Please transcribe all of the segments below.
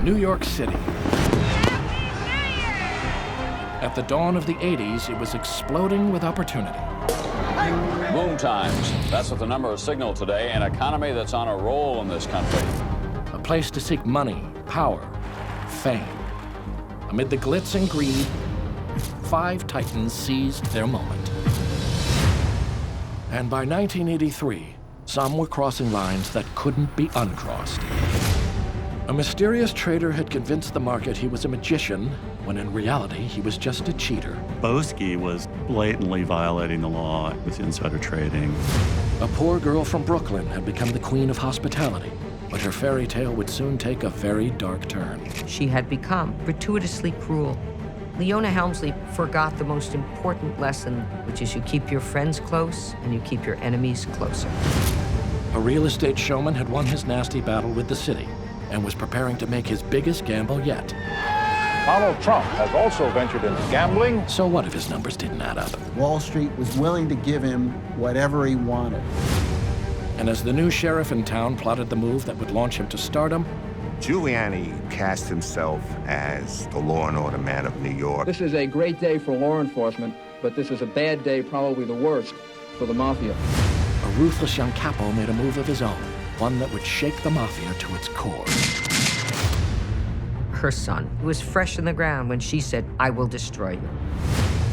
New York City. At the dawn of the 80s, it was exploding with opportunity. Boom times. That's what the numbers signal today. An economy that's on a roll in this country. A place to seek money, power, fame. Amid the glitz and greed, 5 titans seized their moment. And by 1983, some were crossing lines that couldn't be uncrossed. A mysterious trader had convinced the market he was a magician, when in reality, he was just a cheater. Boesky was blatantly violating the law with insider trading. A poor girl from Brooklyn had become the queen of hospitality, but her fairy tale would soon take a very dark turn. She had become gratuitously cruel. Leona Helmsley forgot the most important lesson, which is you keep your friends close and you keep your enemies closer. A real estate showman had won his nasty battle with the city and was preparing to make his biggest gamble yet. Donald Trump has also ventured into gambling. So what if his numbers didn't add up? Wall Street was willing to give him whatever he wanted. And as the new sheriff in town plotted the move that would launch him to stardom, Giuliani cast himself as the law and order man of New York. This is a great day for law enforcement, but this is a bad day, probably the worst, for the mafia. a ruthless young capo made a move of his own, one that would shake the mafia to its core. Her son was fresh in the ground when she said, "I will destroy you."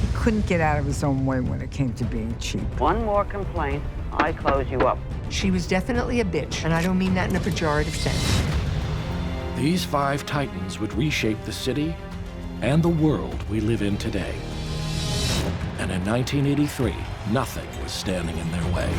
He couldn't get out of his own way when it came to being cheap. One more complaint, I close you up. She was definitely a bitch, and I don't mean that in a pejorative sense. These 5 titans would reshape the city and the world we live in today. And in 1983, nothing was standing in their way.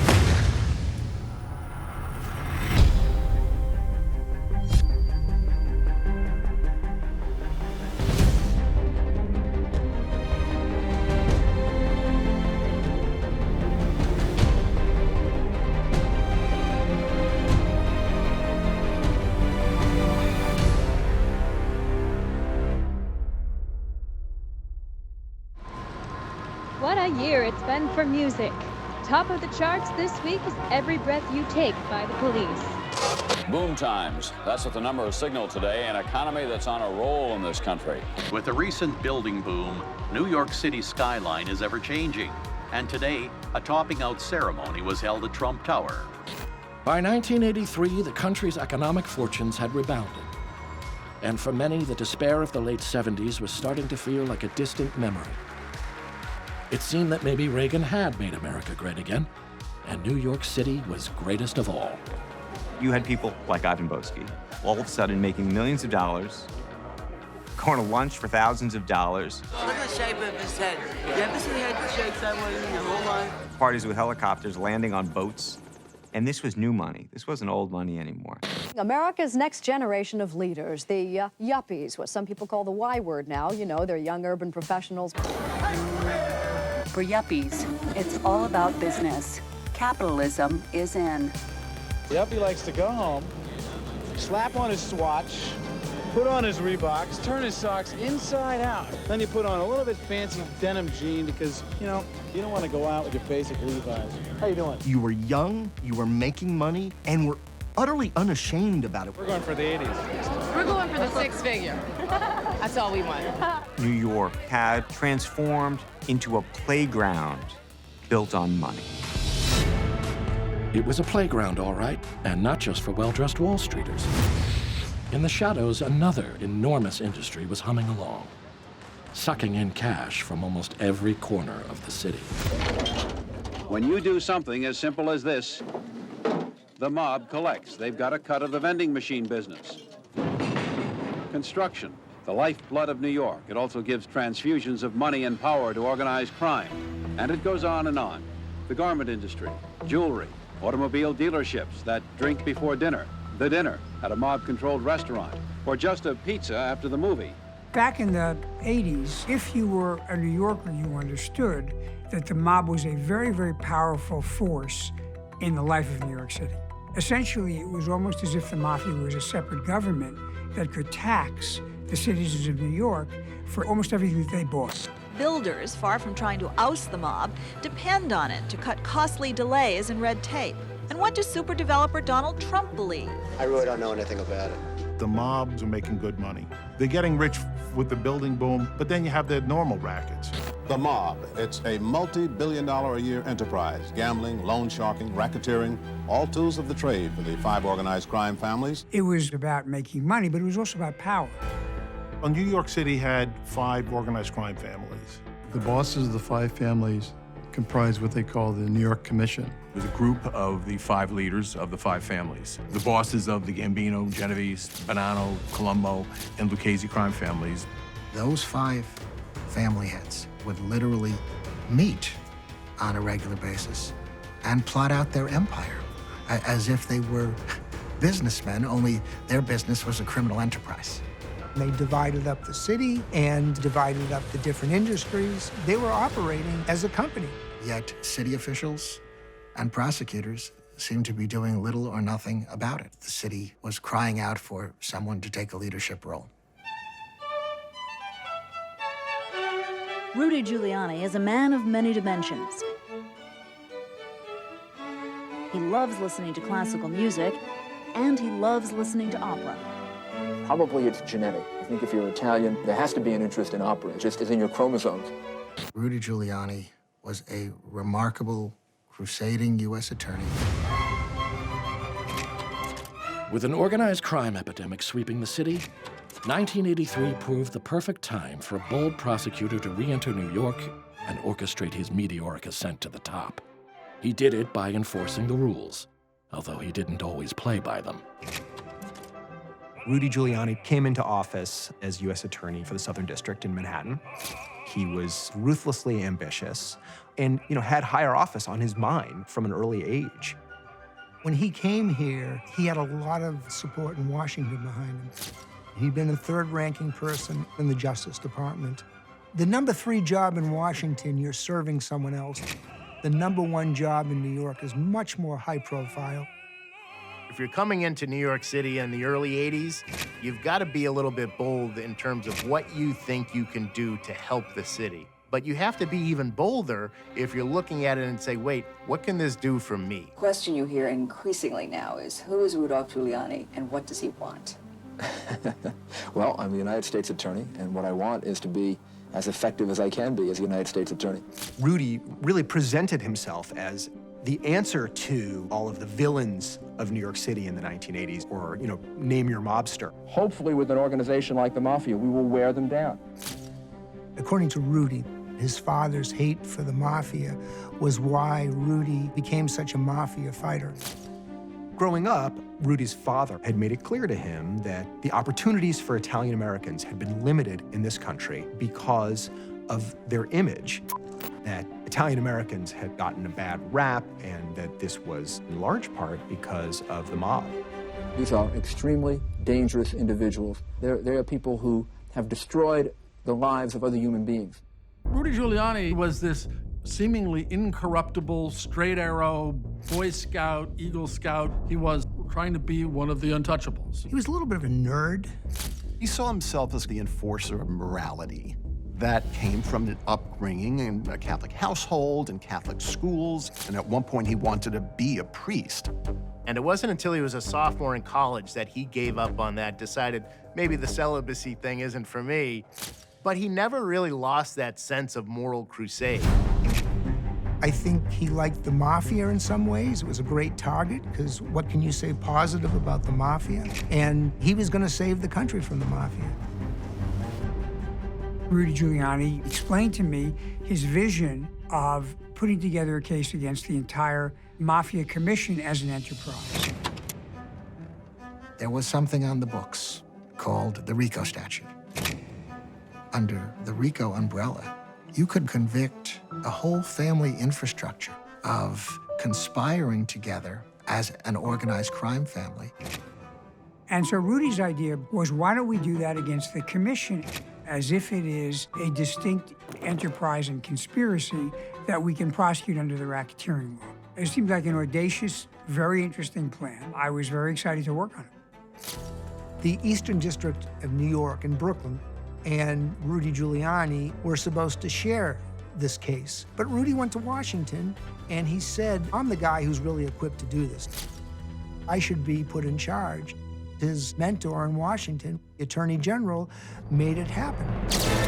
What a year it's been for music. Top of the charts this week is Every Breath You Take by The Police. Boom times. That's what the numbers signal today. An economy that's on a roll in this country. With the recent building boom, New York City's skyline is ever-changing. And today, a topping-out ceremony was held at Trump Tower. By 1983, the country's economic fortunes had rebounded. And for many, the despair of the late 70s was starting to feel like a distant memory. It seemed that maybe Reagan had made America great again, and New York City was greatest of all. You had people like Ivan Boesky, all of a sudden making millions of dollars, going to lunch for thousands of dollars. Look at the shape of his head. You ever see head shapes that way in your whole life? Parties with helicopters landing on boats. And this was new money. This wasn't old money anymore. America's next generation of leaders, the yuppies, what some people call the Y word now. You know, they're young urban professionals. For yuppies, it's all about business. Capitalism is in. The yuppie likes to go home, slap on his Swatch, put on his Reeboks, turn his socks inside out. Then you put on a little bit fancy denim jean because, you know, you don't want to go out with your basic Levi's. How you doing? You were young, you were making money, and were utterly unashamed about it. We're going for the 80s. We're going for the 6-figure. That's all we want. New York had transformed into a playground built on money. It was a playground, all right, and not just for well-dressed Wall Streeters. In the shadows, another enormous industry was humming along, sucking in cash from almost every corner of the city. When you do something as simple as this, the mob collects. They've got a cut of the vending machine business. Construction, the lifeblood of New York. It also gives transfusions of money and power to organized crime. And it goes on and on. The garment industry, jewelry, automobile dealerships, that drink before dinner, the dinner at a mob-controlled restaurant, or just a pizza after the movie. Back in the 80s, if you were a New Yorker, you understood that the mob was a very, very powerful force in the life of New York City. Essentially, it was almost as if the mafia was a separate government that could tax the citizens of New York for almost everything that they bought. Builders, far from trying to oust the mob, depend on it to cut costly delays and red tape. And what does super developer Donald Trump believe? I really don't know anything about it. The mobs are making good money. They're getting rich with the building boom, but then you have the normal rackets. The mob, it's a multi-billion-dollar-a-year enterprise. Gambling, loan sharking, racketeering, all tools of the trade for the 5 organized crime families. It was about making money, but it was also about power. Well, New York City had 5 organized crime families. The bosses of the 5 families comprised what they call the New York Commission. It was a group of the 5 leaders of the 5 families. The bosses of the Gambino, Genovese, Bonanno, Colombo, and Lucchese crime families. Those 5 family heads would literally meet on a regular basis and plot out their empire as if they were businessmen, only their business was a criminal enterprise. They divided up the city and divided up the different industries. They were operating as a company. Yet city officials and prosecutors seemed to be doing little or nothing about it. The city was crying out for someone to take a leadership role. Rudy Giuliani is a man of many dimensions. He loves listening to classical music, and he loves listening to opera. Probably it's genetic. I think if you're Italian, there has to be an interest in opera. It just is in your chromosomes. Rudy Giuliani was a remarkable, crusading U.S. attorney. With an organized crime epidemic sweeping the city, 1983 proved the perfect time for a bold prosecutor to re-enter New York and orchestrate his meteoric ascent to the top. He did it by enforcing the rules, although he didn't always play by them. Rudy Giuliani came into office as U.S. Attorney for the Southern District in Manhattan. He was ruthlessly ambitious and, had higher office on his mind from an early age. When he came here, he had a lot of support in Washington behind him. He'd been a third-ranking person in the Justice Department. The number 3 job in Washington, you're serving someone else. The number 1 job in New York is much more high profile. If you're coming into New York City in the early 80s, you've got to be a little bit bold in terms of what you think you can do to help the city. But you have to be even bolder if you're looking at it and say, wait, what can this do for me? The question you hear increasingly now is, who is Rudolph Giuliani and what does he want? Well, I'm the United States Attorney, and what I want is to be as effective as I can be as a United States Attorney. Rudy really presented himself as the answer to all of the villains of New York City in the 1980s, or, name your mobster. Hopefully with an organization like the mafia, we will wear them down. According to Rudy, his father's hate for the mafia was why Rudy became such a mafia fighter. Growing up, Rudy's father had made it clear to him that the opportunities for Italian Americans had been limited in this country because of their image, that Italian Americans had gotten a bad rap, and that this was in large part because of the mob. These are extremely dangerous individuals. They are people who have destroyed the lives of other human beings. Rudy Giuliani was this seemingly incorruptible, straight arrow, Boy Scout, Eagle Scout. He was trying to be one of the untouchables. He was a little bit of a nerd. He saw himself as the enforcer of morality. That came from an upbringing in a Catholic household and Catholic schools, and at one point he wanted to be a priest. And it wasn't until he was a sophomore in college that he gave up on that, decided maybe the celibacy thing isn't for me. But he never really lost that sense of moral crusade. I think he liked the mafia in some ways. It was a great target, because what can you say positive about the mafia? And he was going to save the country from the mafia. Rudy Giuliani explained to me his vision of putting together a case against the entire Mafia Commission as an enterprise. There was something on the books called the RICO statute. Under the RICO umbrella, you could convict a whole family infrastructure of conspiring together as an organized crime family. And so Rudy's idea was, why don't we do that against the commission as if it is a distinct enterprise and conspiracy that we can prosecute under the racketeering law. It seemed like an audacious, very interesting plan. I was very excited to work on it. The Eastern District of New York and Brooklyn and Rudy Giuliani were supposed to share this case. But Rudy went to Washington and he said, I'm the guy who's really equipped to do this. I should be put in charge. His mentor in Washington, the Attorney General, made it happen.